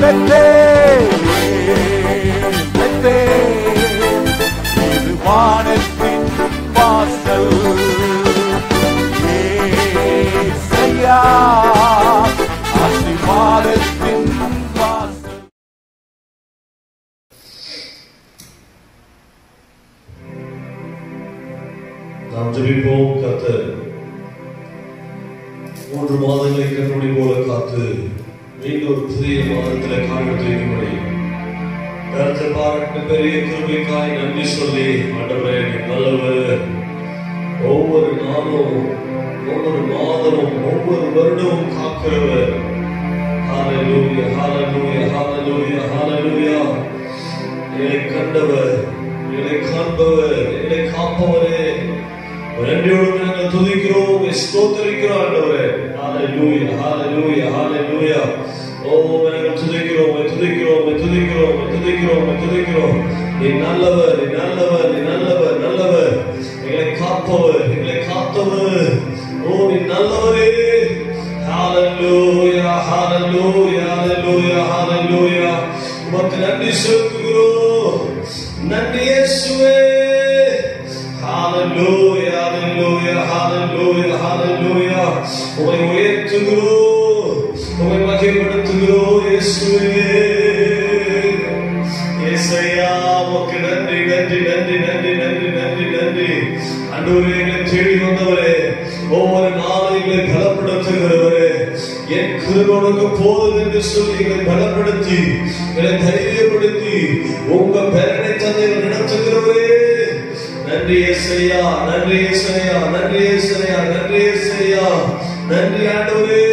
பெற்றேன் பெற்றேன். இது வானத்தின் வாசல் ஏசையா, ஆசீர்வாதத்தின் வாசல். நாம் ஜெபிப்போம். கர்த்தர் 3 மாதங்களை கண்மூடி போல காத்து மீண்டும் ஒரு புதிய மாதத்தில் காண்பித்து வைக்கும்படி கர்த்தர் பாராட்டு பெரிய கிருபைக்காய் நன்றி சொல்லி, ஆண்டவரே நல்லவர், ஒவ்வொரு நாளும் ஒவ்வொரு மாதமும் ஒவ்வொரு வருடமும் காக்கிறவர். ஹல்லேலூயா ஹல்லேலூயா ஹல்லேலூயா ஹல்லேலூயா. என்னை கண்டவர், என்னை காண்பவர், என்னை காப்பவரே, நன்றியோடு நாங்கள் துதிக்கிறோம், ஸ்தோத்திரிக்கிறோம் ஆண்டவரே. ஹல்லேலூயா ஹல்லேலூயா ஹல்லேலூயா. ஓ நாங்கள் துதிக்கிறோம் துதிக்கிறோம் துதிக்கிறோம் துதிக்கிறோம் துதிக்கிறோம். நீ நல்லவர், நீ நல்லவர், நீ நல்லவர், நல்லவர், எங்களை காப்பவர், எங்களை காத்தவர். ஓ நீ நல்லவரே. ஹல்லேலூயா ஹல்லேலூயா ஹல்லேலூயா ஹல்லேலூயா. உமக்கு நன்றி செலுத்துகிறோம். நன்றி இயேசுவே. ஹல்லேலூயா ஹல்லேலூயா ஹல்லேலூயா ஹல்லேலூயா. உம்மை உயர்த்துகிறோம், உம்மை மகிமைப்படுத்துகிறோம் இயேசுவே. இயேசையா உமக்கு நன்றி நன்றி நன்றி நன்றி நன்றி நன்றி நன்றி. ஆண்டவரே எங்களை தேடி வந்தவரே, ஒவ்வொரு நாளும் எங்களை பலப்படுத்துகிறவரே, என் கிருபை போதும் என்று சொல்லி எங்களை பலப்படுத்தி எங்களை தைரியப்படுத்தி உங்க பேரனை தந்தை நடத்துகிறவரே, நன்றி இயேசையா, நன்றி இயேசையா, நன்றி இயேசையா, நன்றி இயேசையா, நன்றி ஆண்டவரே.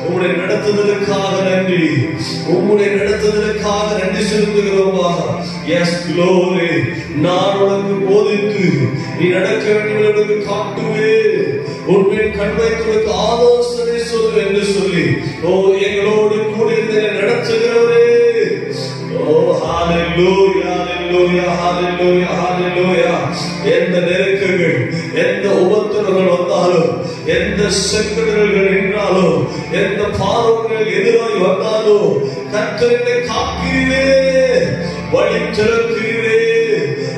உம்முடைய நடத்துதலுக்காக நன்றி, உம்முடைய நடத்துதலுக்காக நன்றி செலுத்துகிறோமா. S glory. நான் உனக்கு போதித்து நீ நடக்க வேண்டியவர்களுக்கு காட்டுவே, உன்னை கண் வைத்து ஆலோசனை சொல்லு என்று சொல்லி ஓ எங்களோடு கூட நடத்துகிறவரே. ஓ ஹல்லேலூயா ஹல்லேலூயா ஹல்லேலூயா ஹல்லேலூயா. எந்த நெருக்கங்கள், எந்த உபத்திரங்கள் வந்தாலும், எந்த செங்கடல்கள் நின்றாலும், எந்த பாவங்கள் எதிராய் வந்தாலும் கர்த்தரை காக்கிறீரே, வழி திறக்கிறீரே,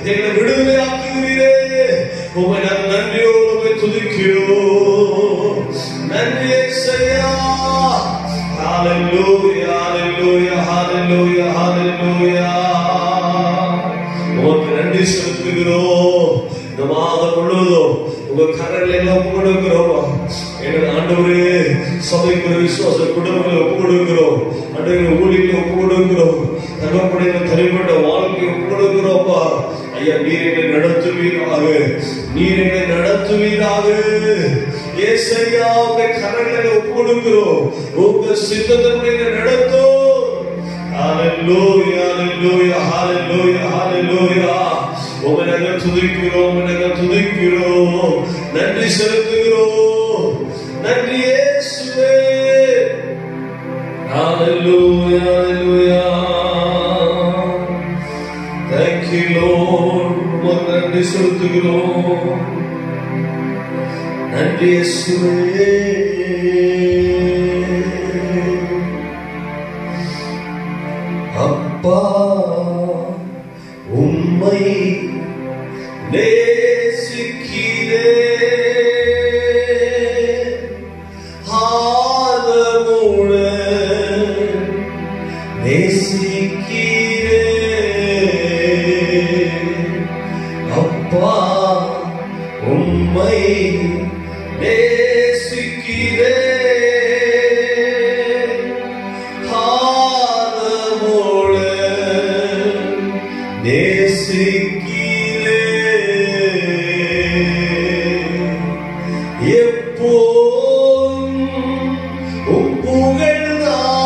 எங்களை விடுதலை ஆக்குகிறீரே. உம்மை நான் நன்றியோடு துதிக்கிறோம். நன்றி இயேசையா. ஹல்லேலூயா ஹல்லேலூயா ஹல்லேலூயா ஹல்லேலூயா. உமக்கு நன்றி செலுத்துகிறோம். இந்த மாதம் முழுவதும் உங்க கரங்களை எல்லாம் ஒப்பு கொடுக்கிறோம். எங்கள் ஆண்டவரே, சபைக்குரிய விசுவாச குடும்பங்களை ஒப்பு கொடுக்கிறோம். ஆண்டவரே ஊழியர்களை ஒப்பு கொடுக்கிறோம். தகப்படைய தனிப்பட்ட வாழ்க்கையை ஒப்பு கொடுக்கிறோம்ப்பா. ஐயா நீர் எங்களை நடத்துவீராக, நீர் எங்களை நடத்துவீராக. ஏசையா உங்க கரங்களை ஒப்பு கொடுக்கிறோம். உங்க சித்தத்தை நடத்தும். ஹல்லேலூயா ஹல்லேலூயா ஹல்லேலூயா ஹல்லேலூயா. உம்மை நாங்கள் துதிக்கிறோம், நாங்கள் துதிக்கிறோம், நன்றி செலுத்துகிறோம். நன்றி இயேசுவே. ஹல்லேலூயா ஹல்லேலூயா. Thank you Lord. உமக்கு நன்றி செலுத்துகிறோம். நன்றி இயேசுவே. அப்பா உம்மை நேசிக்கிறே, ஆதமுடன் நேசிக்கிறே. அப்பா உம்மை நேசிக்கிறே, நேசிக்கிறே. எப்போதும் உம் புகழ்தானே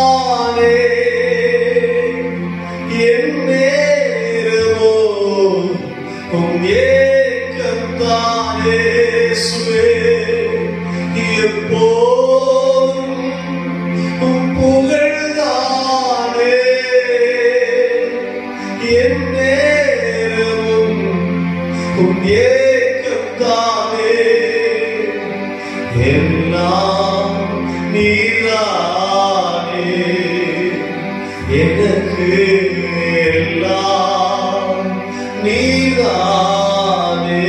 எனக்கு எல்லாம் நீதானே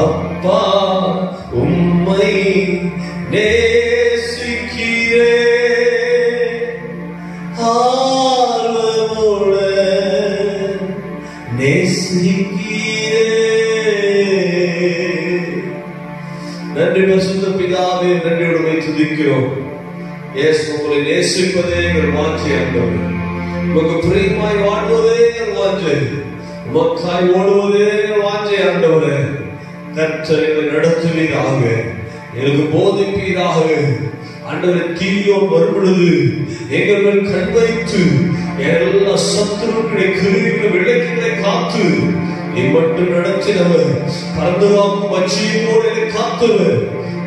அப்பா உம்மை நேசிக்கிறே ஆர்வமுடன் நேசிக்கிறே. நன்றி பரிசுத்த பிதாவே, நன்றியோடு உம்மை துதிக்கிறோம். இயேசு உங்களை நேசிப்பதே எங்கள் வாஞ்சை ஆண்டவரே. உமக்கு பிரியமாய் வாழ்வதே எங்கள் வாஞ்சை, உமக்காய் ஓடுவதே எங்கள் வாஞ்சை ஆண்டவரே. கர்த்தர் எங்களை நடத்துவீராக, எனக்கு போதிப்பீராக ஆண்டவரே. தீயோன் வரும்பொழுது எங்கள் மேல் கண் வைத்து எல்லா சத்துருக்களை கிருமிகளை விளக்கிகளை காத்து நீ மட்டும் நடத்தினவர், பறந்து வாக்கும் வச்சியோடு காத்தவர்.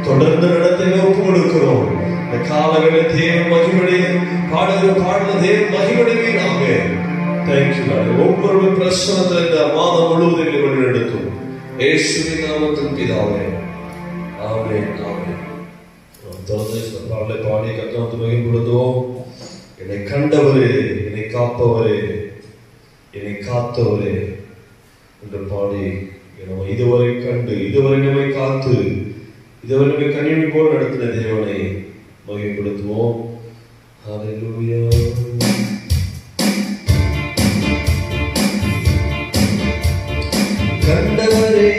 தொடர்ந்து நடத்த ஒப்பு கொடுக்கிறோம். இந்த காலங்களை தேவன் மகிமடைய பாடுகிற பாடல தேவன் மகிமடைவீராக. தேங்க்யூ. ஒவ்வொரு பிரசனத்தில் இந்த மாதம் முழுவதும் வழிநடத்தும் இயேசுவின் நாமத்தில் பிதாவே, ஆமென், ஆமென். பாடலை பாடி கர்த்தரை மகிமைப்படுத்துவோம். என்னை கண்டவரே, என்னை காப்பவரே, என்னை காத்தவரே என்று பாடி இதுவரை கண்டு, இதுவரை நம்மை காத்து, இதுவரை நம்மை கனிவு போல் நடத்தின தேவனை மகிமைப்படுத்துவோம். ஹல்லேலூயா. கண்டவரே,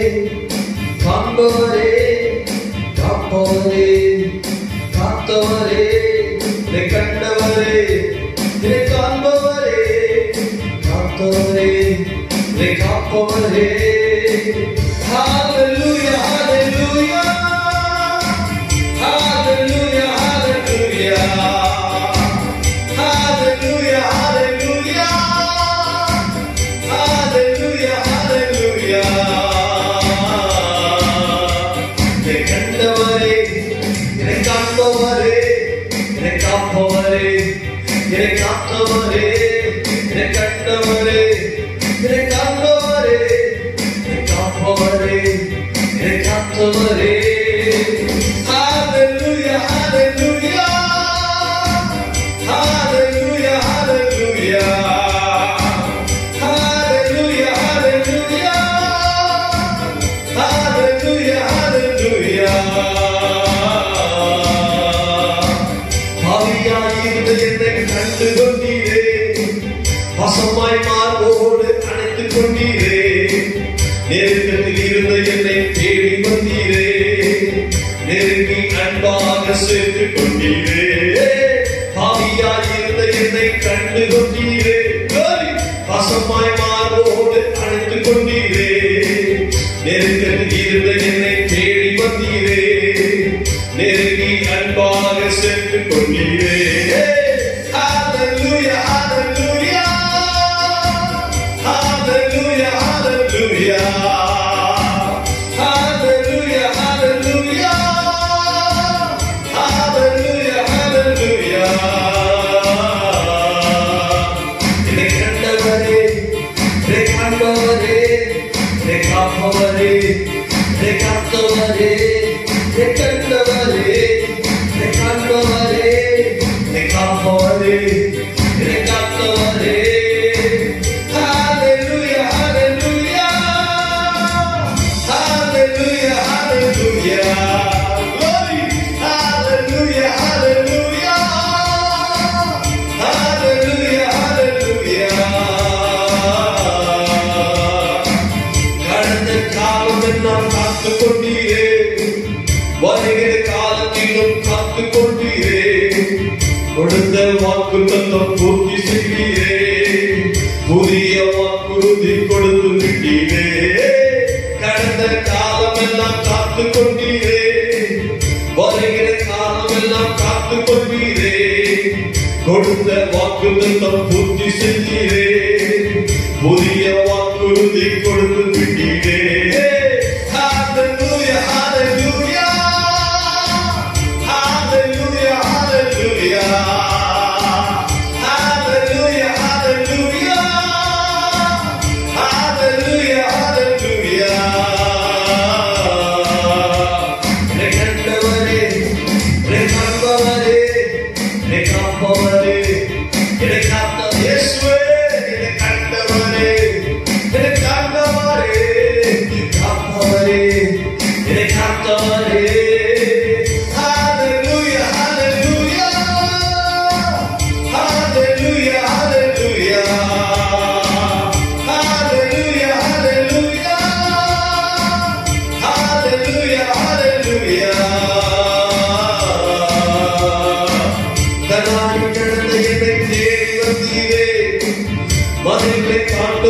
காண்பவரே, காப்பவரே, காத்தவரே, என்னை கண்டவரே, என்னை காண்பவரே, காத்தவரே, என்னை காப்பவரே. ஹல்லேலூயா, ஹல்லேலூயா, ஹல்லேலூயா, ஹல்லேலூயா, ஹல்லேலூயா, ஹல்லேலூயா, ஹல்லேலூயா. என்னை கண்டவரே, என்னை காண்பவரே, என்னை காப்பவரே, என்னை காத்தவரே, என்னை கண்டவரே, என்னை காண்பவரே, என்னை காப்பவரே, என்னை காத்தவரே. ஹல்லேலூயா, ஹல்லேலூயா, ஹல்லேலூயா, ஹல்லேலூயா, ஹல்லேலூயா, ஹல்லேலூயா, ஹல்லேலூயா. பாவியாயிருந்த என்னை கண்டு கொண்டீரே, வசமாய் மார்போடு அணைத்துக் கொண்டீரே, நெருக்கத்தில் இருந்த என்னை தேடி வந்தீரே, நெருங்கி அன்பாக சேர்த்துக் கொண்டீரே. பாவியாயிருந்த என்னை கண்டு கொண்டீரே, வசமாய் மார்போடு அணைத்துக் கொண்டீரே, நெருக்கத்தில் இருந்த என்னை தேடி வந்தீரே, நெருங்கி அன்பாக சேர்த்துக் கொண்டீரே. ஹல்லேலூயா, ஹல்லேலூயா, ஹல்லேலூயா, ஹல்லேலூயா, ஹல்லேலூயா, ஹல்லேலூயா, ஹல்லேலூயா, ஹல்லேலூயா. என்னை கண்டவரே, என்னை காண்பவரே, என்னை காப்பவரே, என்னை காத்தவரே, என்னை கண்டவரே, என்னை காண்பவரே, என்னை காப்பவரே, என்னை காத்தவரே. ஹல்லேலூயா, ஹல்லேலூயா, ஹல்லேலூயா, ஹல்லேலூயா, glory, ஹல்லேலூயா, ஹல்லேலூயா, ஹல்லேலூயா, ஹல்லேலூயா. கடந்த காலம் எல்லாம் காத்துக் கொண்டீரே, வருகிற காலத்திலும் காத்துக் கொண்டீரே, கொடுத்த வாக்குத்தத்தம் பூர்த்தி செய்தீரே, புதிய வாக்குறுதி கொடுத்து விட்டீரே. கடந்த காலம் எல்லாம் காத்துக் கொண்டீரே, வருகிற காலம் எல்லாம் காத்துக் கொண்டீரே, கொடுத்த வாக்குத்தத்தம் பூர்த்தி செய்தீரே, புதிய வாக்குறுதி கொடுத்து விட்டீரே. ஹல்லேலூயா, ஹல்லேலூயா, ஹல்லேலூயா, ஹல்லேலூயா, ஹல்லேலூயா, ஹல்லேலூயா, ஹல்லேலூயா, ஹல்லேலூயா. என்னை கண்டவரே, என்னை காண்பவரே, என்னை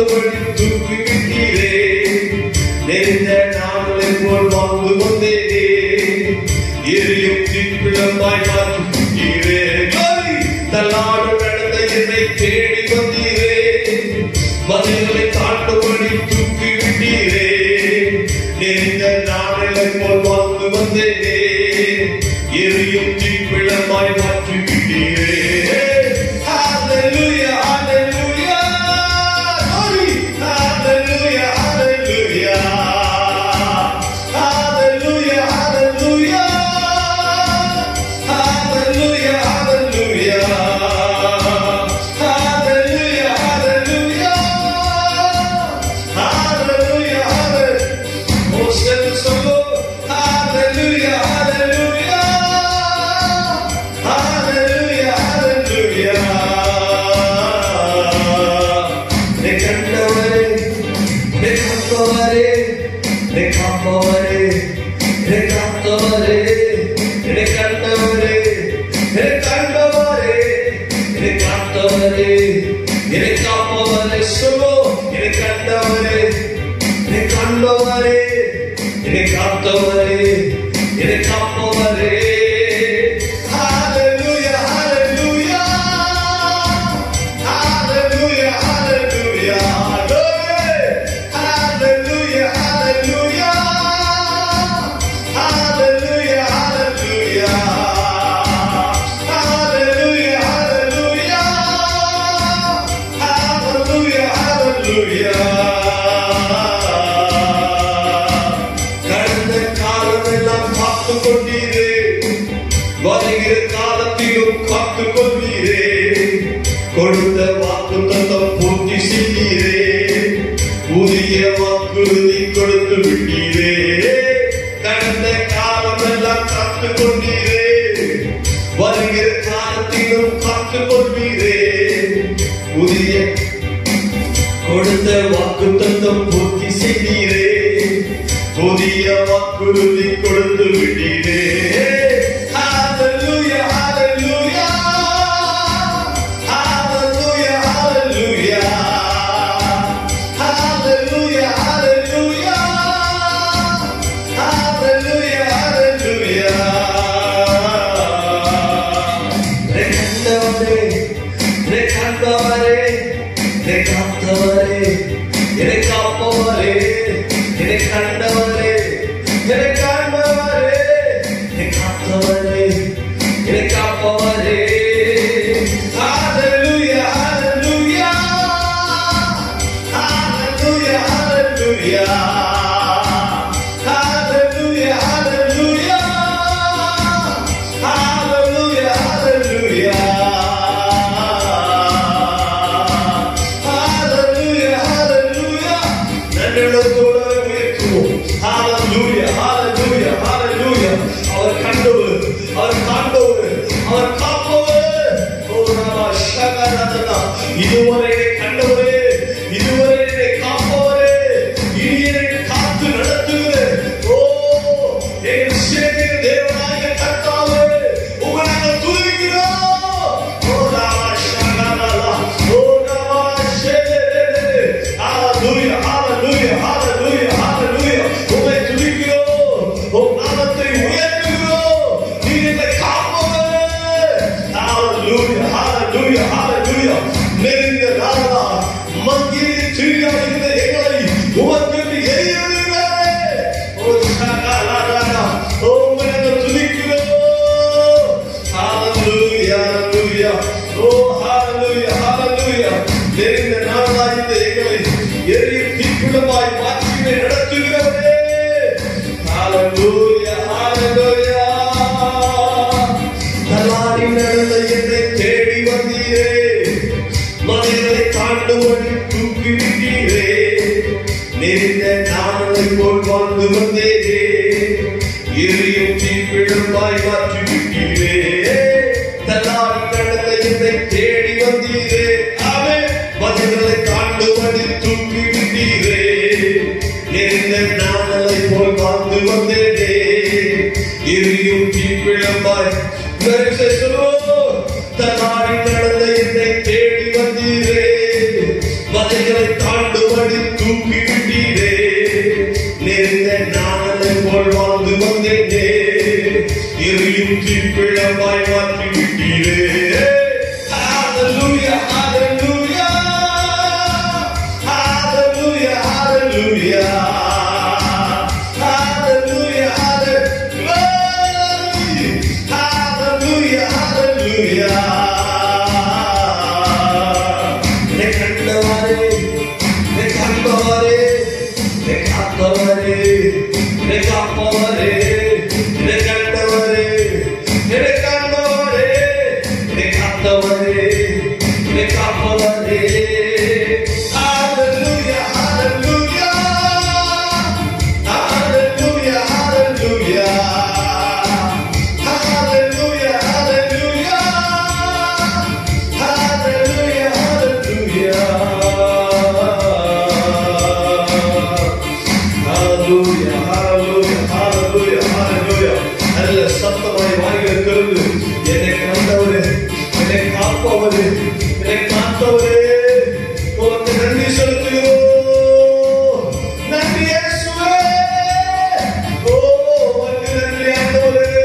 தாண்டுபடி தூக்கி விட்டீரே. நெறிந்த நாமலை போல் வாழ்ந்து வந்தேனே. எரியும் தீப்பிழமாய் மாற்றி விட்டீரே. தள்ளாடு நடந்த என்னை தேடி வந்தீரே. மதில்களை தாண்டுபடி தூக்கி விட்டீரே. நெறிந்த நாமலை போல் வாழ்ந்து வந்தேனே. எரியும் தீப்பிழமாய் மாற்றி விட்டீரே. Hallelujah, hallelujah, glory, hallelujah, hallelujah, hallelujah, hallelujah, hallelujah, hallelujah, hallelujah, hallelujah, hallelujah, hallelujah. Oh, solo, hallelujah, hallelujah, hallelujah, hallelujah. Ne kandavare, ne kappavare, ne kappavare, ne kappavare, ne kandavare, ne kandavare, ne kappavare, ne kappavare, solo, ne kandavare, ne kandavare, ne kappavare, ne kappavare. Hallelujah, hallelujah, hallelujah, hallelujah, hallelujah, hallelujah, hallelujah, hallelujah, hallelujah, hallelujah, hallelujah, hallelujah. கடந்த காலமெல்லாம் காத்துக் கொண்டீரே. வருகிற காலத்திலும் காத்துக் கொள்வீரே. கொடுத்த வாக்குத்தத்தம் பூர்த்தி செய்தீரே. புதிய வாக்குறுதி கொடுத்து விட்டீரே. கடந்த காலமெல்லாம் காத்துக் கொண்டீரே. வருகிற காலத்திலும் காத்துக் கொள்வீரே. புதிய கொடுத்த வாக்குத்தத்தம் பூர்த்தி செய்தீரே. புதிய வாக்குறுதி கொடுத்து விட்டீரே. Hallelujah, hallelujah, hallelujah, hallelujah, hallelujah, hallelujah, hallelujah, hallelujah. Ne kandavare, ne kandavare, ne kappavare, ne kappavare, ne kandavare, ne kandavare, ne kappavare, ne kappavare. Hallelujah, hallelujah, hallelujah, hallelujah, hallelujah, hallelujah, hallelujah, hallelujah, hallelujah, hallelujah. நன்றோடு உயர்த்துவோம். Hallelujah, hallelujah, hallelujah. அவர் கண்டவர், அவர் காண்பவர், அவர் காப்பவர். ஓ நம சகரதா. இதுவரை கண்டவரே, இதுவரை என்னை காப்பவரே, இனி என்னை காத்து நடத்துவரே. ஓ என் சேனையின் தேவனாகிய கர்த்தாவே, உம்மை நாங்கள் துதிக்கிறோம். ஓ நம சகரதா. ஓ நம Seneh. Hallelujah, hallelujah, hallelujah, hallelujah. உம்மை துதிக்கிறோம். உம் நாமத்தை உயர்த்துகிறோம். நீர் என்னை காப்பவரே. Hallelujah, hallelujah, hallelujah. நெருங்க நாளா மங்கியில் திரியாயிருந்த எங்களை உமக்கென்று எரியுகிறே. ஓ சகலரானா. ஓ உம்மை நாங்கள் துதிக்கிறோம். Hallelujah, hallelujah. ஓ hallelujah, hallelujah. நெருங்க நாளா இந்த எங்களை எரியும் தீக்குளமாய் மாற்றி நடத்துகிறவரே. Hallelujah, hallelujah. தள்ளாடி நடந்த என்னை தேடி வந்தீரே. மதில்களை தாண்டுபடி தூக்கி விட்டீரே. நெறிந்த நாமலை போல் வாழ்ந்து வந்தேனே. எரியும் தீப்பிழமாய் மாற்றி விட்டீரே. தள்ளாடி நடந்த என்னை தேடி வந்தீரே. ஆமென். மதில்களை தாண்டுபடி தூக்கி விட்டீரே. நெறிந்த நாமலை போல் வாழ்ந்து வந்தேனே. எரியும் தீப்பிழமாய் தள்ளாடி நடந்த என்னை தேடி வந்தீரே. மதில்களை தாண்டு ஜெயமாய் மாற்றி விட்டீரே. Hallelujah, hallelujah, hallelujah, hallelujah, hallelujah, hallelujah, hallelujah. Ne kandavare, ne kandavare, ne kandavare, ne kandavare, ne kandavare, ne kandavare, ne kandavare, ne kandavare. Hallelujah, hallelujah, hallelujah, hallelujah, hallelujah, hallelujah, hallelujah, hallelujah, hallelujah, hallelujah, hallelujah, hallelujah. நல்ல சத்தமாய் வாய்கள் திறந்து என்னை கண்டவரே, என்னை காப்பவரே, என்னை காத்தவரே, உமக்கு நன்றி செலுத்துகிறோம். நன்றி இயேசுவே. ஓ, உமக்கு நன்றி ஆண்டவரே.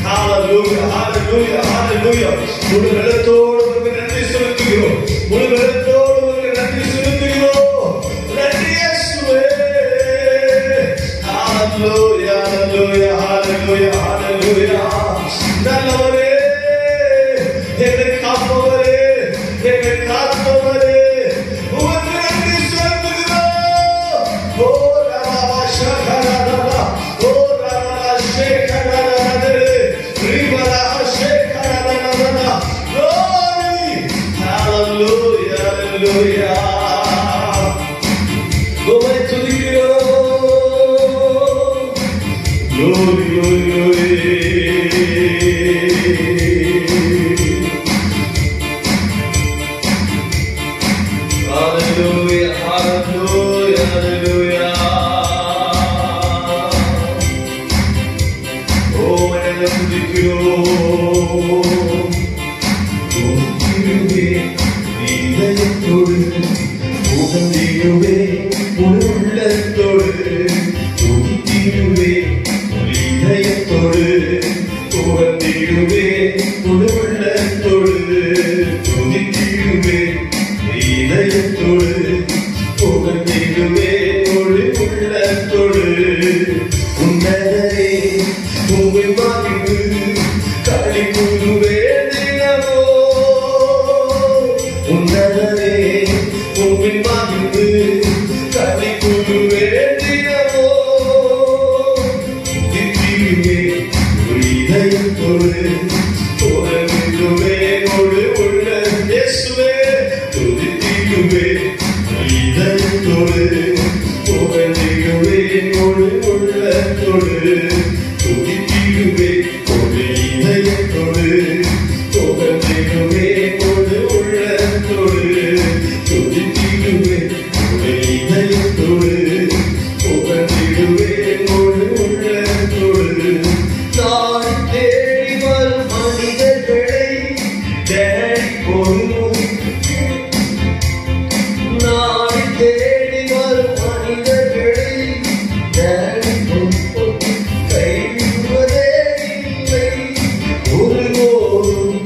ஹalleluya, ஹalleluya, ஹalleluya. முழு உள்ளத்தோடு உமக்கு நன்றி செலுத்துகிறோம். முழு உள்ளத்தோடு உமக்கு நன்றி செலுத்துகிறோம். நன்றி இயேசுவே. Hallelujah, hallelujah, hallelujah, hallelujah. நல்லவரே, என்னை காப்பவரே, என்னை காத்தவரே, உமக்கு நன்றி செலுத்துகிறோம். ஓ ராமா ஷகரரா, ஓ ராமா ஷேகரரா, ரிவரா ஷேகரரா. Glory, hallelujah, hallelujah. உம்மை துதிக்கிறோம். Glory, glory, glory. Hallelujah, hallelujah, hallelujah. Oh, மனதை துதிக்கிறோம். துதிக்கிறவே இதயத்தோடு, புகழ்ந்திடுவே முழு உள்ளத்தோடு. துதிக்கிறவே இதயத்தோடு, புகழ்ந்திடுவே முழு உள்ளத்தோடு. துதிக்கிறவே இதயத்தோடு, புகழ்ந்திடுவே முழு உள்ளத்தோடு. உன்னதரே உம்மை மகிழ்ந்து களி கூறுவே தினமோ. உன்னதரே உம்மை மகிழ்ந்து களி கூறுவே தினமோ. துதிக்கிறவே இதயத்தோடு, புகழ்ந்திடுவே முழு உள்ள இயேசுவே. துதிக்கிறவே இதயத்தோடு, புகழ்ந்திடுவே முழு உள்ளத்தோடு. துதிக்கிறவே இதயத்தோடு, புகழ்ந்திடுவே முழு உள்ளத்தோடு. துதிக்கிறவே இதயத்தோடு, புகழ்ந்திடுவே முழு உள்ளத்தோடு. நாடி தேடி வரும் மனிதர்களை தேடி போகும். நாடி தேடி வரும் மனிதர்களை தேடி போகும். கைவிடுவதே இல்லை ஒருபோதும்,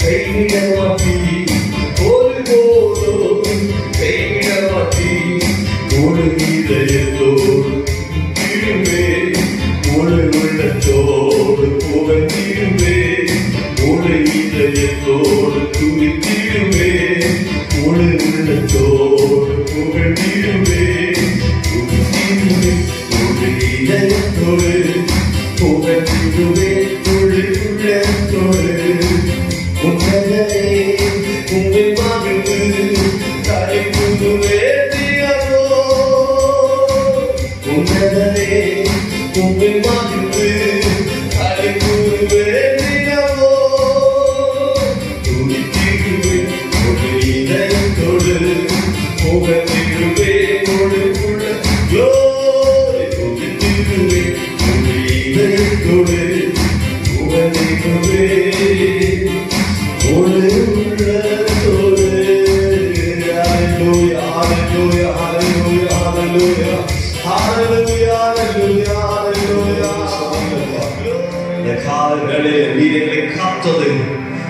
கைவிட மாட்டி ஒருபோதும், கைவிட மாட்டி. முழு இதயத்தோடு திரும்பே, முழு உள்ளத்தோடு புகழ்ந்திடுவே. முழு இதயத்தோடு துதித்திடுவே. முழு உள்ளத்தோடு புகழ்ந்திடுவே. துதித்திடுவே முழு இதயத்தோடு, புகழ்ந்திடுவே முழு உள்ளத்தோடு. உன்னதரே உம்மை மகிழ்ந்து களி கூறுவே தினமோ. உன்னதரே உம்மை மகிழ்ந்து களி கூறுவே தினமோ.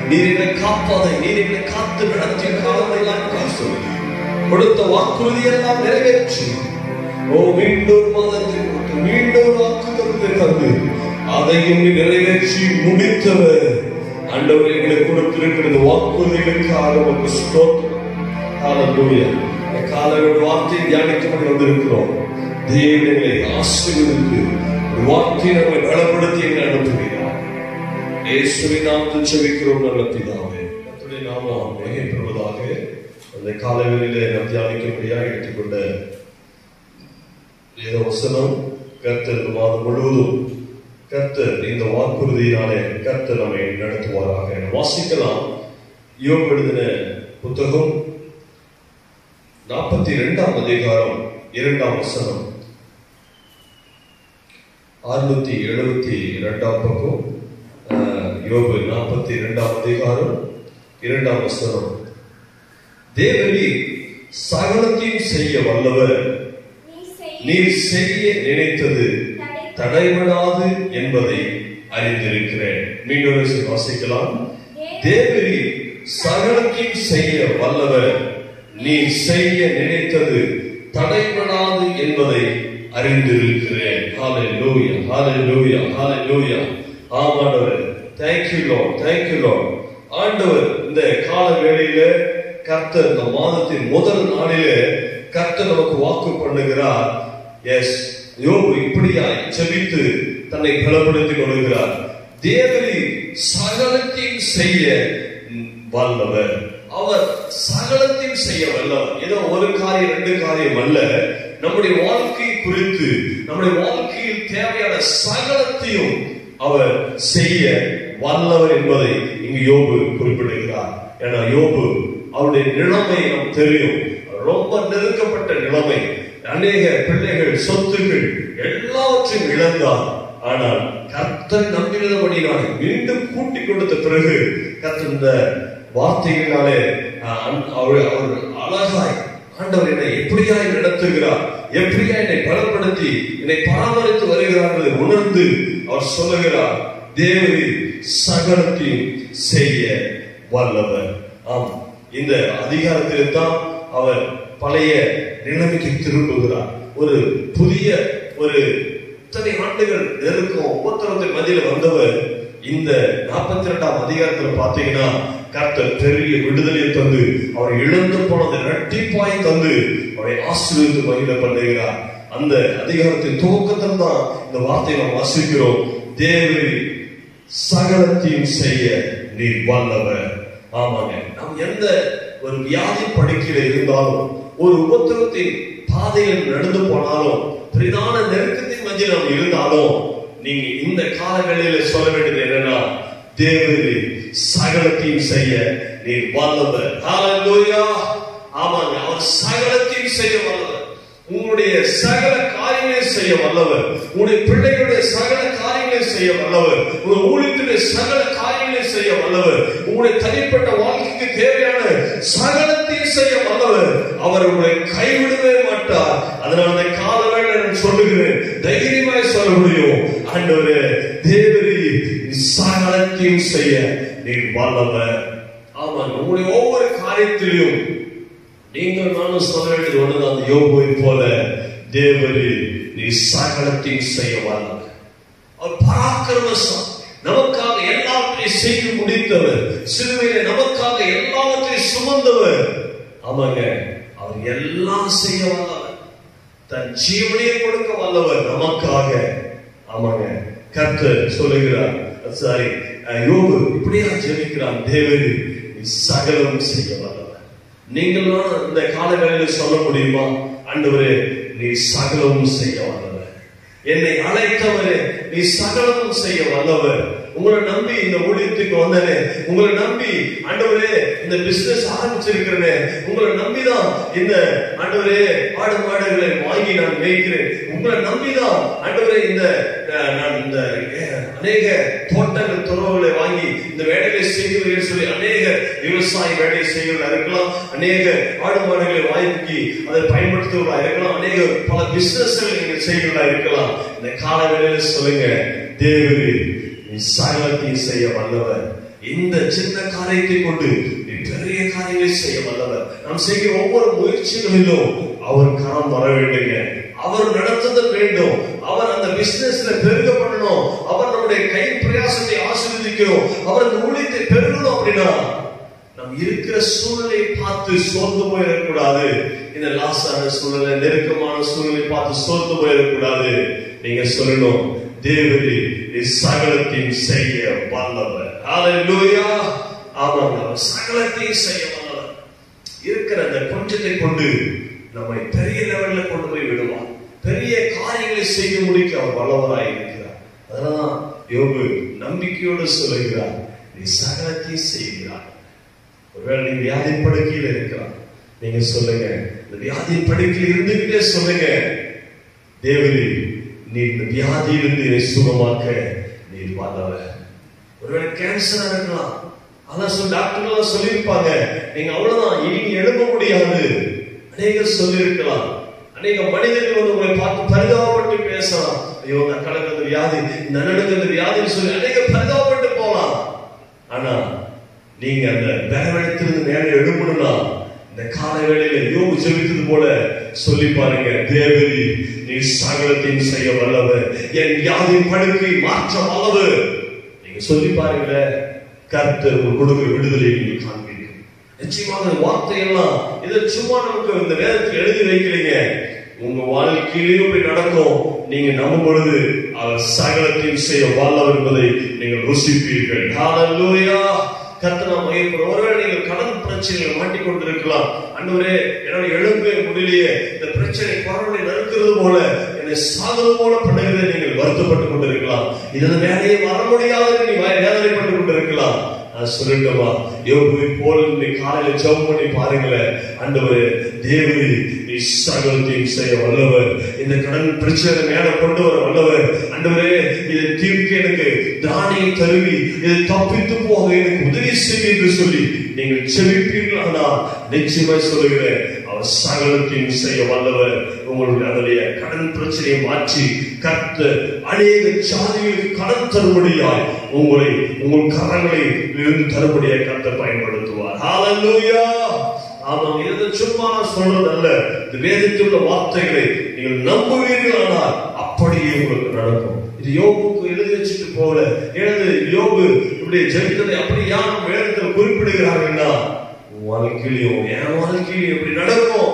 நீர் என்னை காப்பாதை, நீர் என்னை காத்து நடத்திய காலமெல்லாம் காசு கொடுத்த வாக்குறுதி எல்லாம் நிறைவேற்றி மீண்டும் மாதத்தில் மீண்டும் வாக்குறுதி தந்து அதையும் நிறைவேற்றி முடித்தவர். ஆண்டவர் எங்களுக்கு கொடுத்திருக்கிறது வாக்குறுதிகளுக்காக உமக்கு ஸ்தோத்திரம். ஹல்லேலூயா. காலையோட வார்த்தையை தியானிக்கப்பட்டு வந்திருக்கிறோம். தேவனை ஆசீர்வதித்து ஒரு வார்த்தையை நம்மை பலப்படுத்தி எங்களை அனுப்புகிறார். இயேசுவின் நாமத்தில் ஜெபிக்கிறோம் நல்ல பிதாவே. கர்த்தருடைய நாமம் மகிமைப்படுவதாக. அந்த காலைகளிலே நாம் தியானிக்கும்படியாக எடுத்துக்கொண்ட வேத வசனம் கர்த்தர் மாதம் முழுவதும் கர்த்தர் இந்த வாக்குறுதியினாலே கர்த்தர் நம்மை நடத்துவாராக. வாசிக்கலாம். யோபு எழுதின புத்தகம் 42ஆம் அதிகாரம் 2ஆம் வசனம். 672ஆம் பக்கம். யோபு 42ஆம் அதிகாரம் 2ஆம் வசனம். தேவரீர் சகலத்தையும் செய்ய வல்லவர், நீர் செய்ய நினைத்தது தடைபடாது என்பதை அறிந்திருக்கிறேன். மீண்டும் வாசிக்கலாம். தேவரீர் சகலத்தையும் செய்ய வல்லவர், நீர் செய்ய நினைத்தது தடைபடாது என்பதை அறிந்திருக்கிறேன். ஹல்லேலூயா, ஹல்லேலூயா, ஹல்லேலூயா. ஆமாண்டவர், thank you Lord, thank you Lord. ஆண்டவர் இந்த கால வேளையில கர்த்தர் இந்த மாதத்தின் முதல் நாளிலே கர்த்தர் நமக்கு வாக்கு பண்ணுகிறார். எஸ், யோபு இப்படியாய் ஜெபித்து தன்னை பலப்படுத்திக் கொள்கிறார். தேவரீர் சகலத்தையும் செய்ய வல்லவர். அவர் சகலத்தையும் செய்ய வல்லவர். ஏதோ ஒரு காரியம் ரெண்டு காரியம் அல்ல. நம்முடைய வாழ்க்கை குறித்து நம்முடைய வாழ்க்கையில் தேவையான சகலத்தையும் அவர் செய்ய வல்லவர் என்பதை இங்கு யோபு குறிப்பிடுகிறார். ஏன்னா யோபு அவருடைய நிலைமை நமக்கு தெரியும். ரொம்ப நெருக்கப்பட்ட நிலைமை. அநேக பிள்ளைகள், சொத்துக்கள் எல்லாவற்றையும் இழந்தார். ஆனால் கர்த்தர் நம்பினபடினாலே மீண்டும் கூட்டி கொடுத்த பிறகு கர்த்தர் இந்த வார்த்தைகளாலே அவர் அழகாய் ஆண்டவர் என்னை எப்படியாய் நடத்துகிறார், எப்படியா என்னை பலப்படுத்தி என்னை பராமரித்து வருகிறார் என்பதை உணர்ந்து அவர் சொல்லுகிறார், தேவரீர் சகலத்தையும் செய்ய வல்லவர். ஆம், இந்த அதிகாரத்தில் தான் அவர் பழைய நிலைமைக்கு திரும்புகிறார். ஒரு புதிய ஒரு இத்தனை ஆண்டுகள் நெருக்கம் உபத்திரத்தின் மத்தியில் வந்தவர் இந்த 42ஆம் அதிகாரத்தில் பார்த்தீங்கன்னா கர்த்தர் பெரிய விடுதலையை தந்து அவரை இழந்து போனதை இரட்டிப்பாய் தந்து அவரை ஆசீர்வதித்து மகிழ பண்ணுகிறார். அந்த அதிகாரத்தின் துவக்கத்தில் தான் இந்த வார்த்தையை நாம் வாசிக்கிறோம். தேவரீர் சகலத்தையும் செய்ய நீர் வல்லவர். ஆமாங்க, நாம் எந்த ஒரு வியாதி படுக்கையில இருந்தாலும், ஒரு உபத்திரத்தின் பாதையில் நடந்து போனாலும், பிரதான நெருக்கத்தின் மத்தியில் நாம் இருந்தாலும், நீங்க இந்த காலங்களில் சொல்ல வேண்டியது என்னன்னா, தேவரீர் சகலத்தையும் செய்ய நீர் வல்லவர். ஹல்லேலூயா. ஆமாங்க, அவர் சகலத்தையும் செய்ய வல்லவர். உங்களுடைய சகல காரியங்களை செய்ய வல்லவர். உங்களுடைய பிள்ளைகளுடைய சகல காரியங்களை செய்ய வல்லவர். உங்கள் ஊழியத்துடைய சகல காரியங்களை செய்ய வல்லவர். உங்களுடைய தனிப்பட்ட வாழ்க்கைக்கு தேவையான சகலத்தையும் செய்ய வல்லவர். அவர் உங்களை கைவிடவே மாட்டார். அதனால அந்த காலவேளை நான் சொல்லுகிறேன், தைரியமாய் சொல்ல முடியும், ஆண்டவரே தேவரீர் சகலத்தையும் செய்ய நீர் வல்லவர். ஆமாங்க, உங்களுடைய ஒவ்வொரு காரியத்திலும் நீங்கள் நானும் சொல்ல வேண்டியது ஒன்றுதான், அந்த யோபுவை போல தேவரீர் நீ சகலத்தையும் செய்ய வல்லவர். அவர் பராக்கிரமசாலி, நமக்காக எல்லாவற்றையும் செய்து முடித்தவர், சிலுவையிலே நமக்காக எல்லாவற்றையும் சுமந்தவர். ஆமாங்க, அவர் எல்லாம் செய்ய வல்லவர், தன் ஜீவனையை கொடுக்க வல்லவர் நமக்காக. ஆமாங்க, கர்த்தர் சொல்லுகிறார், சாரி யோபு இப்படியா ஜெபிக்கிறான், தேவரீர் நீ சகலம் செய்ய வல்லவர். நீங்களும் இந்த காலங்களில் சொல்ல முடியுமா, ஆண்டவரே நீ சகலமும் செய்ய வல்லவர், என்னை அழைத்தவரே நீ சகலமும் செய்ய வல்லவர். உங்களை நம்பி இந்த ஊழியத்துக்கு வந்தனே, உங்களை நம்பி ஆண்டவரே இந்த பிசினஸ் ஆரம்பிச்சிருக்கிறேனே, உங்களை நம்பிதான் இந்த ஆண்டவரே ஆடு மாடுகளை வாங்கி நான் மேய்க்கிறேன், உங்களை நம்பிதான் ஆண்டவரே இந்த நான் இந்த அநேக தோட்டங்கள் துறவுகளை வாங்கி இந்த வேலைகளை செய்கிறீர்கள் சொல்லி அநேக விவசாய வேலை செய்கிறதா இருக்கலாம், அநேக ஆடு மாடுகளை வாங்கி அதை பயன்படுத்துவதா இருக்கலாம், அநேக பல பிசினஸ்களை நீங்கள் செய்கிறதா இருக்கலாம். இந்த கால வேலையில சொல்லுங்க, தேவரீர் நீ சகலத்தையும் செய்ய வல்லவர். இந்த சின்ன காரியத்தை கொண்டு நீ பெரிய காரியங்களை செய்ய வல்லவர். நாம் செய்கிற ஒவ்வொரு முயற்சிகளிலும் அவர் கரம் வர வேண்டுங்க. அவர் நடத்துதல் வேண்டும். அவர் அந்த பிசினஸ்ல பெருக பண்ணணும். அவர் நம்முடைய கை பிரயாசத்தை ஆசீர்வதிக்கணும். அவர் அந்த ஊழியத்தை பெருகணும். அப்படின்னா நம் இருக்கிற சூழ்நிலையை பார்த்து சோர்ந்து போயிடக்கூடாது. இந்த லாஸான சூழ்நிலை, நெருக்கமான சூழ்நிலை பார்த்து சோர்ந்து போயிடக்கூடாது. நீங்க சொல்லணும், தேவரே நீ சகலத்தையும் செய்ய வல்லவர். ஹல்லேலூயா. ஆமாங்க, அவர் சகலத்தையும் செய்ய வல்லவர். இருக்கிற அந்த கொஞ்சத்தை கொண்டு நம்மை பெரிய லெவல்ல கொண்டு போய் விடுவார். பெரிய காரியங்களை செய்து முடிக்க அவர் வல்லவராய் இருக்கிறார். அதனால யோபு நம்பிக்கையோடு சொல்லுகிறார், நீ சகலத்தையும் செய்கிறார். ஒருவேளை நீ வியாதி படுக்கையில் இருக்கிறார், நீங்க சொல்லுங்க, இந்த வியாதி படுக்கையில் இருந்துகிட்டே சொல்லுங்க, தேவரே நீ இந்த வியாதியிலிருந்து சுகமாக்க நீ வல்லவர். ஒருவேளை கேன்சரா இருக்கலாம், அதான் டாக்டர் சொல்லியிருப்பாங்க, நீங்க அவ்வளவுதான், இனி எழுப்ப முடியாது. அநேகர் சொல்லியிருக்கலாம். அநேக மனிதர்கள் வந்து உங்களை பார்த்து பரிதாபப்பட்டு பேசலாம். ஐயோ இந்த அக்கலுக்கு அந்த வியாதி, இந்த அண்ணனுக்கு அந்த வியாதின்னு சொல்லி அநேக பரிதாபப்பட்டு போகலாம். ஆனா நீங்க அந்த பேரத்திலிருந்து மேலே எழுப்பணும்னா இந்த காலை வேளையில யோபு ஜெபித்தது போல சொல்லி பாருங்க, தேவரே நீ சகலத்தையும் செய்ய வல்லவர், என் வியாதியின் படுக்கை மாற்ற வல்லவர். நீங்க சொல்லி பாருங்க, கர்த்தர் கொடுக்கிற விடுதலை நீங்க காண்பீங்க. நிச்சயமாக வார்த்தையெல்லாம் இதை சும்மா நமக்கு இந்த நேரத்தில் எழுதி வைக்கிறீங்க, உங்க வாழ்க்கையிலேயும் போய் நடக்கும். நீங்க நம்பும் பொழுது அவர் சகலத்தையும் செய்ய வல்லவர் என்பதை நீங்கள் ருசிப்பீர்கள். ஹல்லேலூயா. கர்த்தர் நாம் மகிமைப்படுவோம். ஒருவேளை நீங்கள் கடன் பிரச்சனைகளை மாட்டிக்கொண்டிருக்கலாம். ஆண்டவரே என்னுடைய எழும்பே முடியலையே, இந்த பிரச்சனை கொரோனா நறுக்கிறது போல என்னை சாகிறது போல பண்ணுகிறதை நீங்கள் வருத்தப்பட்டுக் கொண்டிருக்கலாம். இதன் வேலையை வர முடியாத நீ வேதனைப்பட்டுக் கொண்டிருக்கலாம். நான் சொல்லட்டுமா, யோபுவை போல காலையில ஜெபம் பண்ணி பாருங்களேன், ஆண்டவரே தேவரே நீ சகலத்தையும் செய்ய வல்லவர், இந்த கடன் பிரச்சனை மேல கொண்டு வர வல்லவர். ஆண்டவரே இதை தீர்க்க எனக்கு தானியம் தருவி, இதை தப்பித்து போக எனக்கு உதவி செய்ய என்று சொல்லி நீங்கள் செபிப்பீர்களா? நிச்சயமாய் சொல்லுகிறேன், அவர் சகலத்தையும் செய்ய வல்லவர். உங்களுடைய அதனுடைய கடன் பிரச்சனையை மாற்றி கர்த்தர் அநேக ஜாதிகளுக்கு கடன் தரும்படியாய் உங்கள் கரங்களை இருந்து தரும்படியாய் கர்த்தர் பயன்படுத்துவார். ஹல்லேலூயா. ஆமாம், இது சும்மா சொல்றது அல்ல. இந்த வேதத்தில் உள்ள வார்த்தைகளை நீங்கள் நம்புவீர்களானால் அப்படியே உங்களுக்கு நடக்கும். இது யோபுக்கு எழுதி வச்சுட்டு போல யோபு இப்படி ஜெபித்ததை அப்படி யாரும் வேதத்தில் குறிப்பிடுகிறார்கள்னா வாழ்க்கையிலும் என் வாழ்க்கையிலும் எப்படி நடக்கும்?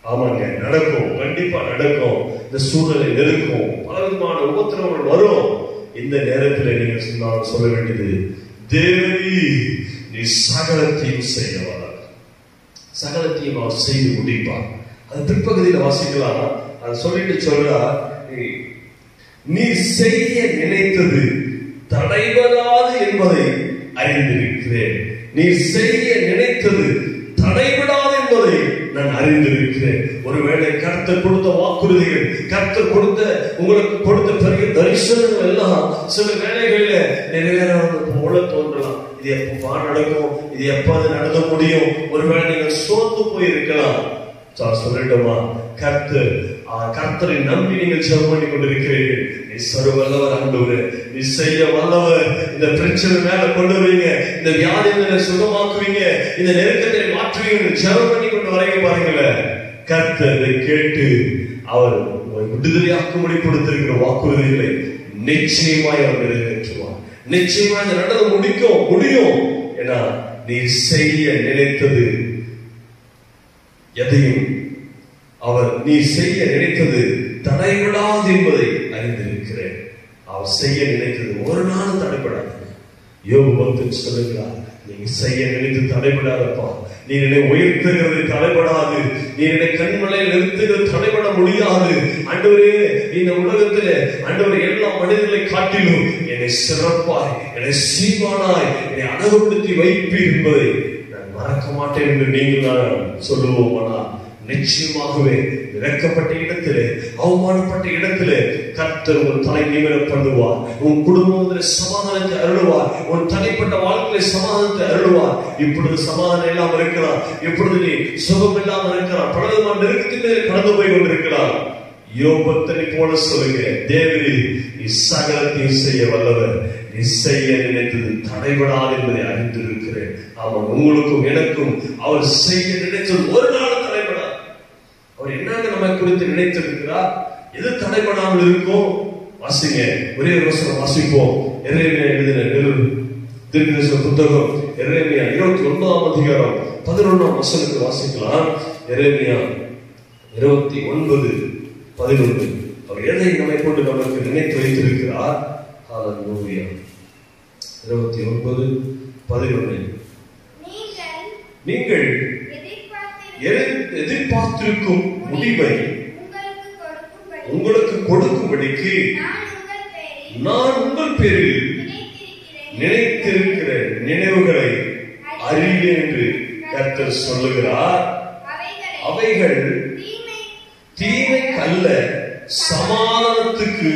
ஆமாங்க, நடக்கும், கண்டிப்பா நடக்கும். இந்த சூழ்நிலை நெருக்கும், பலவிதமான உபத்திரவங்கள் வரும். இந்த நேரத்தில் நீங்கள் சொல்ல வேண்டியது, தேவரே நீ சகலத்தையும் செய்ய வல்லவர், சகலத்தையும் அவர் செய்து முடிப்பார். அது பிற்பகுதியில் வாசிக்கலாம். அது சொல்லிட்டு சொல்றா, நீ செய்ய நினைத்தது தடைபடாது என்பதை அறிந்திருக்கிறேன். நீ செய்ய நினைத்தது தடைபடாது என்பதை நான் அறிந்திருக்கிறேன். ஒருவேளை கர்த்தர் கொடுத்த வாக்குறுதிகள், கர்த்தர் உங்களுக்கு கொடுத்த பெரிய தரிசனங்கள் எல்லாம் சில வேளைகளில நிறைவேறாத போல தோன்றலாம். இது எப்ப நடக்கும், இது எப்ப அது நடத்த முடியும்? ஒருவேளை நீங்கள் சோர்ந்து போயிருக்கலாம். சொல்லட்டுமா, கர்த்தரை நம்பி நீங்கள் ஜெபம் பண்ணி கொண்டிருக்கிறீர்கள். நீ சர்வ வல்லவர் ஆண்டவரே, நீ செய்ய வல்லவர். இந்த பிரச்சனை மேல கொண்டு வருவீங்க, இந்த வியாதியை சுகமாக்குவீங்க, இந்த நெருக்கத்தை மாற்றுவீங்க. ஜெபம் பண்ணி கொண்டு வரைய பாருங்களேன், கர்த்தரை கேட்டு அவர் விடுதலையாக்கும்படி கொடுத்திருக்கிற வாக்குறுதிகளை நிச்சயமாய் அவர் நிறைவேற்றுவார். நிச்சயமாய் நடந்து முடியும். ஏன்னா நீ செய்ய நினைத்தது எதையும் நீ செய்ய நினைத்தது தடைபடாது என்பதை அறிந்திருக்கிறேன். அவர் செய்ய நினைத்தது ஒரு நாள் தடைபடாது. யோபு பக்தன் சொல்லுகிறார், நீங்க செய்ய நினைத்து தடைபடாதப்பா, நீ என்னை உயர்த்துகிறது தடைபடாது, நீ என்னை கண்மலையில் நிறுத்துகிறது தடைபட முடியாது. ஆண்டவரே இந்த உலகத்திலே ஆண்டவரே எல்லா மனிதர்களை காட்டிலும் என்னை சிறப்பாய், என்னை சீமானாய், என்னை அழகுபடுத்தி வைப்பீர் என்பதை நான் மறக்க மாட்டேன் என்று நீங்கள் நான் சொல்லுவோமானா நிச்சயமாகவே இறக்கப்பட்ட இடத்திலே, அவமானப்பட்ட இடத்திலே கர்த்தர் உன் தலை நிமிரப் பண்ணுவார். உன் குடும்பத்தில் சமாதானத்தை அருளுவார். உன் தனிப்பட்ட வாழ்க்கையில சமாதானத்தை அருளுவார். இப்பொழுது சமாதானம் இல்லாமல் இருக்கலாம், இப்பொழுது நீ சுகம் இல்லாமல் இருக்கலாம், பலவிதமான நெருக்கத்திலே கடந்து போய் கொண்டிருக்கலாம். யோபு பக்தனை போல சொல்லுங்க, தேவரே நீ சகலத்தையும் செய்ய வல்லவர், நீ செய்ய நினைத்தது தடைபடாது என்பதை அறிந்திருக்கிறேன். ஆமாம், உங்களுக்கும் எனக்கும் அவர் செய்ய நினைத்தது ஒரு நாள் தடைபடாது. அவர் என்னங்க நம்ம குறித்து நினைத்திருக்கிறார்? எது தடைபடாமல் இருக்கும்? வாசிங்க, ஒரே ஒரு வசனம் வாசிப்போம். எரேமியா எழுதின தீர்க்கதரிசன புத்தகம் எரேமியா 29ஆம் அதிகாரம் 11ஆம் வசனத்தை வாசிக்கலாம். எரேமியா 29:11. அவர் எதை நம்மை கொண்டு நமக்கு நினைத்து வைத்திருக்கிறார்? ஹல்லேலூயா. 29:11. நீங்கள் எதிர்பார்த்திருக்கும் முடிவை உங்களுக்கு கொடுக்கும்படிக்கு நான் உங்கள் பேரில் நினைத்திருக்கிற நினைவுகளை அறிவேன் என்று கர்த்தர் சொல்லுகிறார். அவைகள் தீமைக்கல்ல, சமாதானத்துக்கு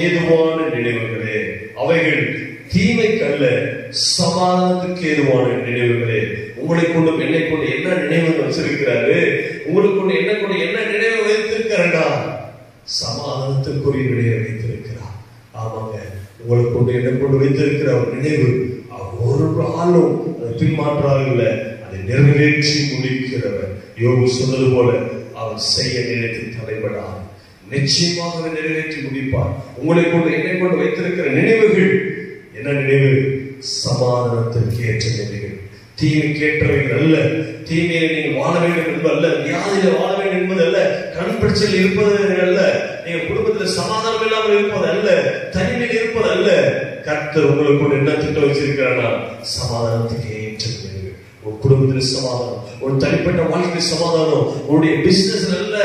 ஏதுவான நினைவுகளே. அவைகள் தீமைக்கல்ல, சமாதானத்துக்கு ஏதுவான நினைவுகளே. உங்களை கொண்டு என்னை கொண்டு என்ன நினைவுகள் வச்சிருக்கிறாரு? உங்களுக்கு கொண்டு என்ன கொண்டு என்ன நினைவு வைத்திருக்கிறா? சமாதானத்துக்குரிய நினைவு வைத்திருக்கிறார். ஆமாங்க, உங்களை கொண்டு என்ன கொண்டு வைத்திருக்கிற ஒரு நினைவு ஒரு நாளும் அதை பின்மாற்றாக இல்லை, அதை நிறைவேற்றி முடிக்கிறவர். யோபு சொன்னது போல அவர் செய்ய நினைத்து தடைபடார், நிச்சயமாக நிறைவேற்றி முடிப்பார். உங்களை கொண்டு என்னை கொண்டு வைத்திருக்கிற நினைவுகள் என்ன நினைவு? சமாதானத்திற்கு ஏற்ற நினைவுகள், தீமைக்கு ஏற்றவைகள் அல்ல. தீமையை நீங்கள் வாழ வேண்டும் என்பது அல்ல, வியாதியில வாழ வேண்டும் என்பது அல்ல, கண் பிரச்சனையில் இருப்பது அல்ல, நீங்க குடும்பத்தில் சமாதானம் இல்லாமல் இருப்பது அல்ல, தனிமையில் இருப்பது அல்ல. கர்த்தர் உங்களுக்கு என்ன திட்டம் வச்சிருக்கிறானா? சமாதானத்துக்கு ஏற்ற நினைவு. உங்க குடும்பத்தில் சமாதானம், ஒரு தனிப்பட்ட வாழ்க்கை சமாதானம், உங்களுடைய பிசினஸ் நல்ல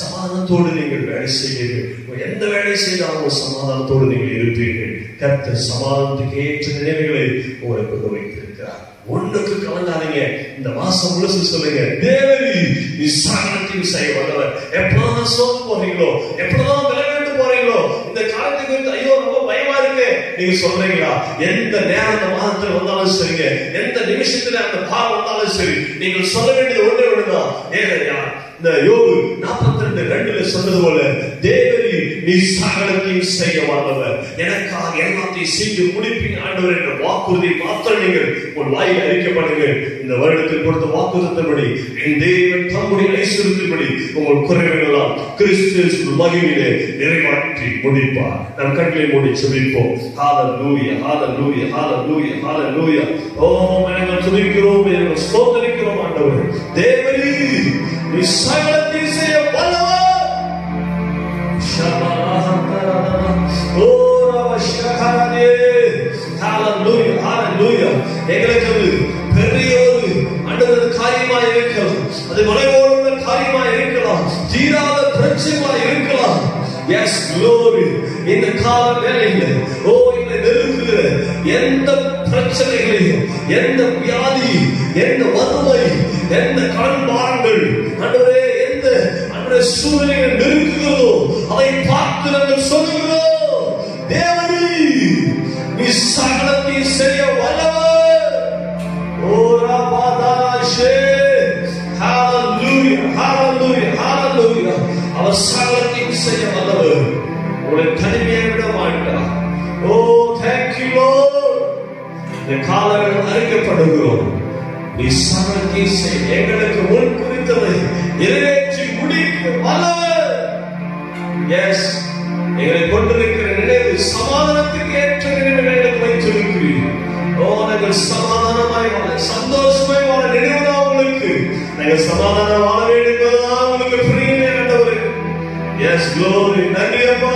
சமாதானத்தோடு நீங்கள் வேலை செய்வீர்கள். எந்த வேலை செய்தாலும் சமாதானத்தோடு நீங்கள் இருப்பீர்கள். கர்த்தர் சமாதானத்துக்கு ஏற்ற நினைவுகளை உங்களை கொண்டு வைத்திருக்கிறார். ஒண்ணுக்கு கலந்தாதீங்க. இந்த மாசம் முழுசு சொல்லுங்க, தேவரீ நீ சகலத்தையும் செய்ய வல்லவர். எப்பதான் சோர்ந்து போறீங்களோ, எப்பதான் விளையாண்டு போறீங்களோ, இந்த காலத்தை குறித்து ஐயோ ரொம்ப பயமா இருக்கு நீங்க சொல்றீங்களா? எந்த நேரம் அந்த மாதத்தில் வந்தாலும் சரிங்க, எந்த நிமிஷத்துல அந்த பாவம் வந்தாலும் சரி, நீங்கள் சொல்ல வேண்டியது ஒன்றே ஒண்ணுதான். ஏழையா, இந்த யோபு 42:2 சொன்னது போல, தேவரீ நீ சகலத்தையும் செய்ய வல்லவர், எனக்காக எல்லாத்தையும் செய்து முடிப்பீங்க ஆண்டவர் என்ற வாக்குறுதி மாத்திரம் நீங்கள் உங்கள் வாயில் அறிக்கப்படுங்க. இந்த வருடத்தில் கொடுத்த வாக்குறுதியின்படி என் தேவன் தம்முடைய ஐஸ்வரியத்தின்படி உங்கள் குறைவுகள் எல்லாம் கிறிஸ்து மகிமையிலே நிறைவாற்றி முடிப்பார். நம் கண்களை மூடி செபிப்போம். ஹல்லேலூயா, ஹல்லேலூயா, ஹல்லேலூயா, ஹல்லேலூயா. ஓ நாங்கள் துதிக்கிறோம், நாங்கள் ஸ்தோத்திரிக்கிறோம் ஆண்டவரே. தேவரீ நீ சகலத்தையும் செய்ய வல்லவர். எங்களுக்கு பெரிய ஒரு ஆண்டவரது காரியமா இருக்கலாம், அது மலைவோடு காரியமா இருக்கலாம், தீராத பிரச்சனையா இருக்கலாம். Yes glory. இந்த கால வேளையில் இந்த நெருங்குகிற எந்த பிரச்சனைகளையும், எந்த வியாதி, எந்த வறுமை, எந்த கடன் பாரங்கள் ஆண்டவரே, எந்த ஆண்டவரே சூழ்நிலைகள் நெருங்குகிறதோ அதை பார்த்து நாங்கள் சொல்லுகிறோம், தேவரீ நீ சகலத்தையும் செய்ய வல்லவர். அவர் சகலத்தையும் செய்ய வல்லவர். உங்களை தனிமையை விட மாட்டார். ஓ தேங்க்யூ லார்ட். இந்த காலங்கள் அறிக்கப்படுகிறோம், நீ சகலத்தையும் செய்ய எங்களுக்கு முன் குறித்ததை நிறைவேற்றி முடிக்க வல்லவர். எஸ், எங்களை கொண்டிருக்கிற நினைவு சமாதானத்துக்கு ஏற்ற நினைவுகளை வைத்திருக்கிறீர்கள். ஓ நாங்கள் சமாதானமாய் வாழ, சந்தோஷமாய் வாழ நினைவுதான் உங்களுக்கு. நாங்கள் சமாதானம் வாழ வேண்டும் என்பதுதான் உங்களுக்கு பிரியமே ஆண்டவரே. Yes glory. நன்றி அப்பா.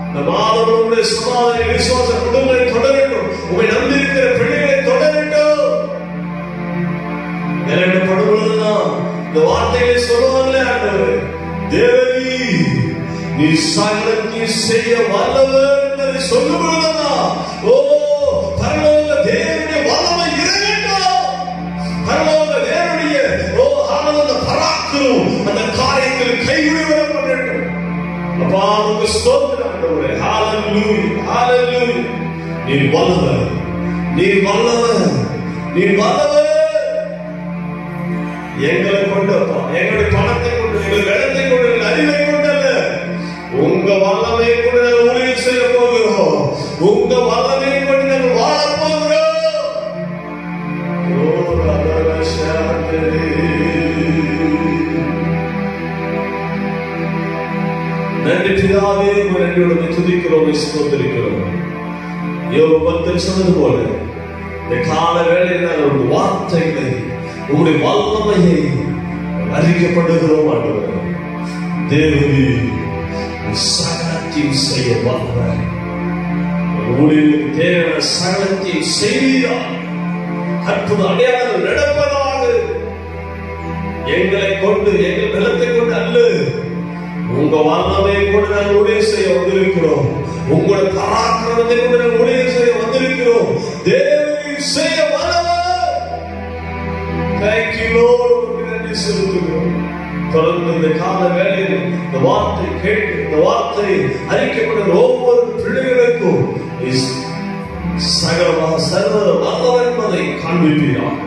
இந்த மாதம் உங்களுடைய சமாதான விசுவாச குடும்பங்களை தொடரட்டும், உங்களை நம்பியிருக்கிற பிள்ளைகளை தொடரட்டும். நிலையிடப்படும் பொழுதுதான் இந்த வார்த்தைகளை சொல்லுவாங்களே ஆண்டவரே, தேவரீ நீ சகலத்தையும் செய்ய வல்லவர் என்பதை சொல்லும் பொழுதுதான் ஓ பரலோக தேவனுடைய வல்லமை இறங்கட்டும். பரலோக தேவனுடைய ஆனந்த பராக்கிரம் அந்த காரியத்தில் கைவிட பண்ணட்டும். அப்பா உங்க ஸ்தோத்திரம் ஆண்டவரே. ஹல்லேலூயா, ஹல்லேலூயா. நீ வல்லவர், நீ வல்லவர், நீ வல்லவர். எங்களை கொண்டப்பா, எங்களுடைய பணத்தை கொண்டு, எங்கள் இடத்தை கொண்டு, எங்கள் அறிவை கொண்டு அல்ல, உங்க வல்லமை கொண்டு ஊழியம் செய்ய போகிறோம். உங்க வல்லமையை கொண்டு நாங்கள் வாழப் போகிறோம். நன்றி பிதாவே, நன்றியோடு துதிக்கிறோம், ஸ்தோத்திரிக்கிறோம். யோபு 10 சொன்னது போல இந்த கால வேளையில் ஒரு வார்த்தைகளை உங்களுடைய வல்லமையை அறிக்கப்படுகிறோம். ஆண்டவரே, தேவனே சகலத்தையும் செய்ய வல்லவர். ஊழியர்களுக்கு தேவையான சகலத்தையும் செய்தார். அற்புத அடையாளங்கள் நடப்பதாக. எங்களை கொண்டு, எங்கள் பலத்தை கொண்டு அல்ல, உங்க வல்லமையை கொண்டு நாங்கள் ஊழியம் செய்ய வந்திருக்கிறோம். உங்களோட பராக்கிரமத்தை கொண்டு நாங்கள் ஊழியம் செய்ய வந்திருக்கிறோம். தேவனை செய்ய வல்லவர். Thank you Lord. நன்றி செலுத்துகிறோம். தொடர்ந்து இந்த கால வேளையில் இந்த வார்த்தை கேட்டு, இந்த வார்த்தை அறிக்கப்படுகிற ஒவ்வொரு பிள்ளைகளுக்கும் சகலமாக சர்வ வல்லவர் என்பதை காண்பிப்பீராக.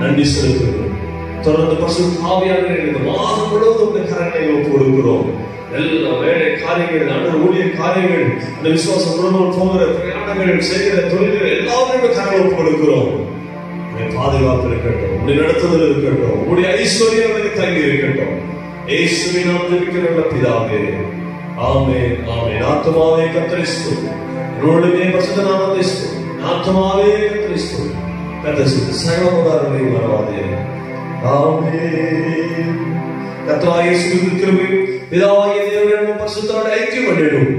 நன்றி செலுத்துகிறோம். தொடர்ந்து பரிசுத்த ஆவியானவரே, இந்த மாதம் முழுவதும் இந்த கரங்களை ஒப்புக் கொடுக்கிறோம். எல்லா வேலை காரியங்கள், நல்ல ஊழிய காரியங்கள், அந்த விசுவாசம் முழுவதும் போகிற பிரயாணங்கள், செய்கிற தொழில்கள் எல்லாமே கரங்களை ஒப்புக் கொடுக்கிறோம். பாதுகாப்பு இருக்கட்டும், உடைய நடத்துதல் இருக்கட்டும், உடைய ஐஸ்வர்யம் தங்கி இருக்கட்டும். இயேசுவின் நாமத்தில் இருக்கிற பிதாவே, ஆமென், ஆமென். ஆத்துமாவே கர்த்தரை ஸ்தோத்திரி, என்னுடைய பரிசுத்த நாமத்தை ஸ்தோத்திரி. ஆத்துமாவே கர்த்தரை ஸ்தோத்திரி. கர்த்தர் சகல உபகாரங்களை மறவாதே. ஆமென். கர்த்தராகிய இயேசுவின் கிருபை, பிதாவாகிய தேவனுடைய பரிசுத்தரோடு ஐக்கியம் பண்ணிடும்.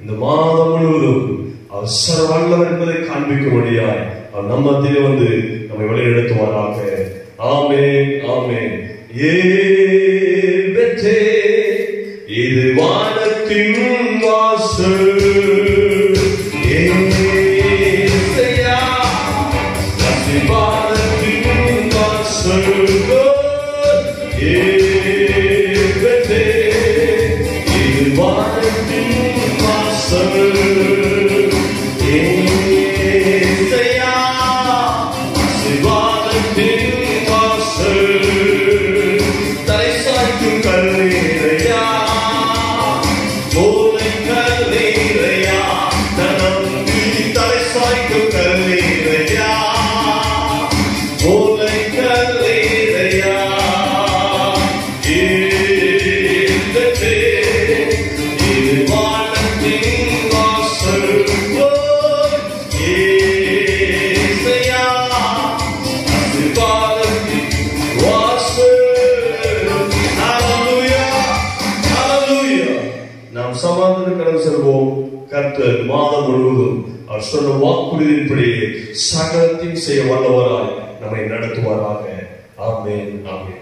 இந்த மாதம் முழுவதும் அவர் சர்வ வல்லவர் என்பதை காண்பிக்கும்படியாய் அவர் நம்ம மத்தியிலே வந்து நம்மை வழிநடத்துவாராக. ஆமென், ஆமென். ஏபெத்தே, இது வானத்தின் வாசல். ஏசையா, இது வானத்தின் வாசல். ஏபெத்தே, இது வானத்தின் வாசல். கர்த்தர் மாதம் முழுவதும் அவர் சொன்ன வாக்குறுதியின்படி சகலத்தையும் செய்ய வல்லவராய் நம்மை நடத்துவாராக. ஆமென், ஆமென்.